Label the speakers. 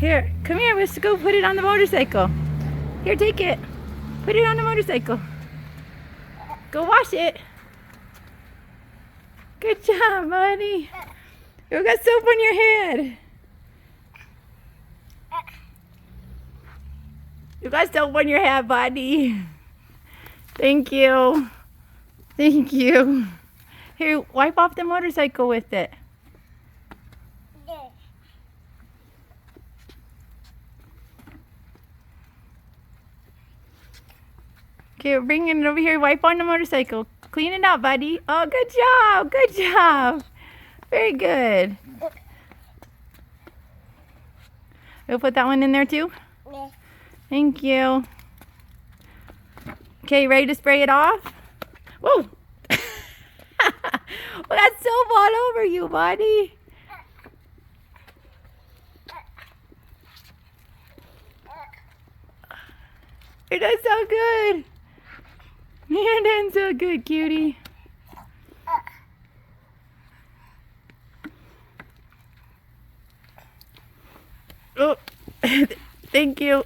Speaker 1: Here, come here. Let's go put it on the motorcycle. Here, take it. Put it on the motorcycle. Go wash it. Good job, buddy. You got soap on your head. You got soap on your head, buddy. Thank you. Thank you. Here, wipe off the motorcycle with it. Okay, we're bringing it over here. Wipe on the motorcycle. Clean it up, buddy. Oh, good job. Good job. Very good. We'll put that one in there too?
Speaker 2: Yeah.
Speaker 1: Thank you. Okay, ready to spray it off? Whoa! Well, that's soap all over you, buddy. You're doing so good. You're doing so good, cutie. Oh, thank you.